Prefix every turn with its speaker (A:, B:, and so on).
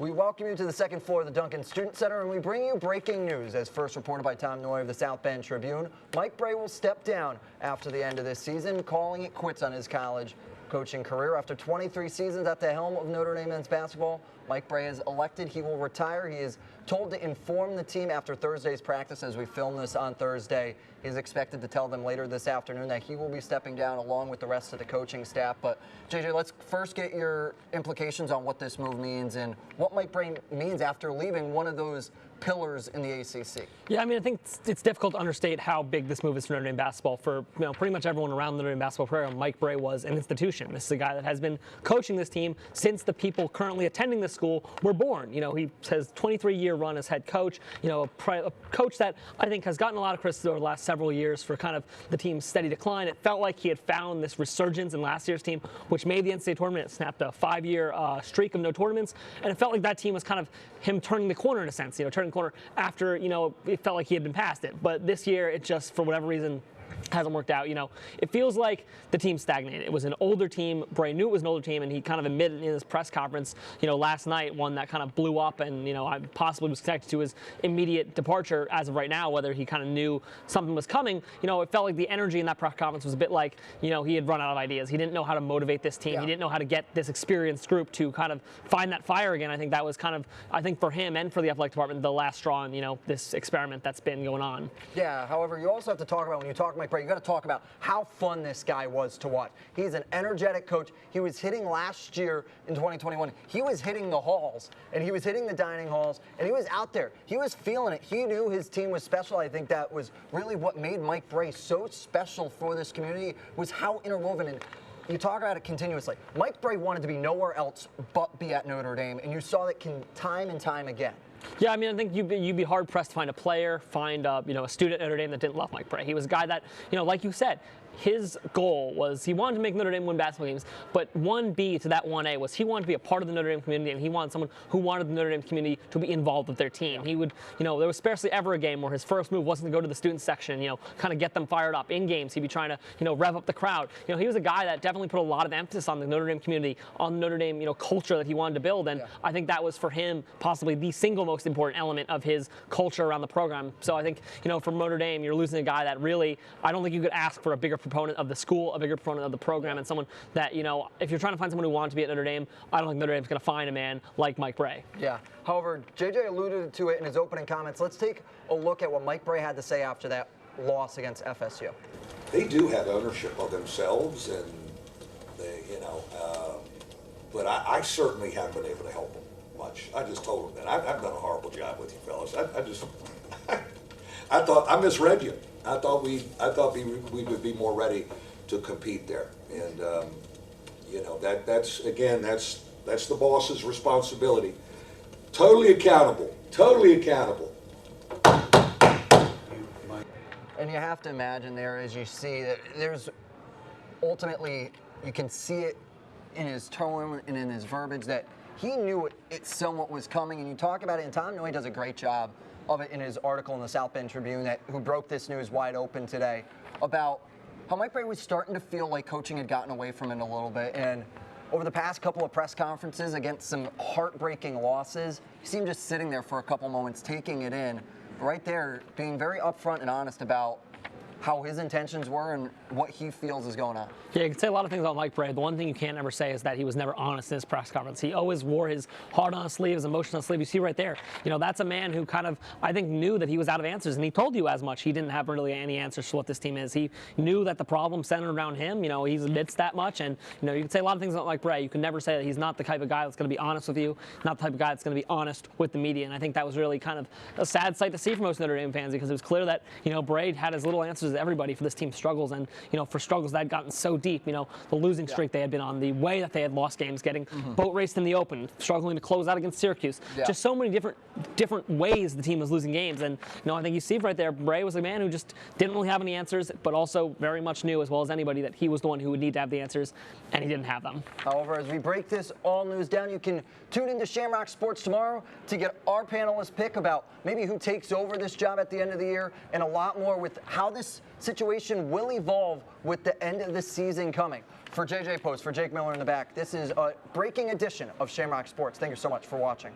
A: We welcome you to the second floor of the Duncan Student Center, and we bring you breaking news. As first reported by Tom Noie of the South Bend Tribune, Mike Brey will step down after the end of this season, calling it quits on his college coaching career. After 23 seasons at the helm of Notre Dame men's basketball, Mike Brey has elected he will retire. He is told to inform the team after Thursday's practice. As we film this on Thursday, he is expected to tell them later this afternoon that he will be stepping down along with the rest of the coaching staff. But JJ, let's first get your implications on what this move means and what Mike Brey means after leaving one of those pillars in the ACC.
B: Yeah, I mean, I think it's difficult to understate how big this move is for Notre Dame basketball. For pretty much everyone around the Notre Dame basketball program, Mike Brey was an institution. This is a guy that has been coaching this team since the people currently attending this school were born. He has 23-year run as head coach. A coach that I think has gotten a lot of criticism over the last several years for kind of the team's steady decline. It felt like he had found this resurgence in last year's team, which made the NCAA tournament. It snapped a 5-year streak of no tournaments, and it felt like that team was kind of him turning the corner in a sense. Turning the corner after it felt like he had been past it. But this year, it just, for whatever reason, hasn't worked out. It feels like the team stagnated. It was an older team. Brey knew it was an older team, and he kind of admitted in his press conference, last night, one that kind of blew up and, possibly was connected to his immediate departure as of right now, whether he kind of knew something was coming. It felt like the energy in that press conference was a bit like, he had run out of ideas. He didn't know how to motivate this team. Yeah. He didn't know how to get this experienced group to kind of find that fire again. I think that was kind of, for him and for the athletic department, the last straw in, this experiment that's been going on.
A: Yeah, however, you also have to talk about, when you talk Mike Brey, you got to talk about how fun this guy was to watch. He's an energetic coach. He was hitting last year in 2021. He was hitting the halls, and he was hitting the dining halls, and he was out there. He was feeling it. He knew his team was special. I think that was really what made Mike Brey so special for this community, was how interwoven. And you talk about it continuously. Mike Brey wanted to be nowhere else but be at Notre Dame, and you saw that time and time again.
B: Yeah, I think you'd be hard-pressed to find a player, find a student at Notre Dame that didn't love Mike Brey. He was a guy that, like you said, his goal was he wanted to make Notre Dame win basketball games, but 1B to that 1A was he wanted to be a part of the Notre Dame community, and he wanted someone who wanted the Notre Dame community to be involved with their team. Yeah. He would, there was scarcely ever a game where his first move wasn't to go to the student section, kind of get them fired up. In games, he'd be trying to, rev up the crowd. He was a guy that definitely put a lot of emphasis on the Notre Dame community, on the Notre Dame, culture that he wanted to build, and yeah. I think that was for him possibly the single most important element of his culture around the program. So I think, for Notre Dame, you're losing a guy that really, I don't think you could ask for a bigger proponent of the school, a bigger proponent of the program, and someone that, if you're trying to find someone who wants to be at Notre Dame, I don't think Notre Dame's going to find a man like Mike Brey.
A: Yeah. However, JJ alluded to it in his opening comments. Let's take a look at what Mike Brey had to say after that loss against FSU.
C: They do have ownership of themselves, and they, but I certainly haven't been able to help them much. I just told them that I've done a horrible job with you fellas. I thought I misread you. I thought we would be more ready to compete there, and that's the boss's responsibility. Totally accountable. Totally accountable.
A: And you have to imagine there, as you see, that there's ultimately, you can see it in his tone and in his verbiage that he knew it somewhat was coming. And you talk about it, and Tom Noie does a great job of it in his article in the South Bend Tribune, who broke this news wide open today, about how Mike Brey was starting to feel like coaching had gotten away from him a little bit. And over the past couple of press conferences against some heartbreaking losses, he seemed just sitting there for a couple moments, taking it in, right there, being very upfront and honest about how his intentions were and what he feels is going on.
B: Yeah, you can say a lot of things about Mike Brey. The one thing you can't ever say is that he was never honest in his press conference. He always wore his heart on his sleeve, his emotion on his sleeve. You see right there, that's a man who kind of, I think, knew that he was out of answers, and he told you as much. He didn't have really any answers to what this team is. He knew that the problem centered around him. He admits that much, and you can say a lot of things about Mike Brey. You can never say that he's not the type of guy that's going to be honest with you, not the type of guy that's going to be honest with the media. And I think that was really kind of a sad sight to see for most Notre Dame fans, because it was clear that Brey had as little answers as everybody for this team's struggles, and for struggles that had gotten so deep, the losing streak they had been on, the way that they had lost games, getting boat raced in the Open, struggling to close out against Syracuse, just so many different ways the team was losing games. And I think you see right there, Brey was a man who just didn't really have any answers, but also very much knew as well as anybody that he was the one who would need to have the answers, and he didn't have them.
A: However, as we break this all news down, you can tune into Shamrock Sports tomorrow to get our panelist pick about maybe who takes over this job at the end of the year, and a lot more with how this situation will evolve with the end of the season coming. For JJ Post, for Jake Miller in the back, this is a breaking edition of Shamrock Sports. Thank you so much for watching.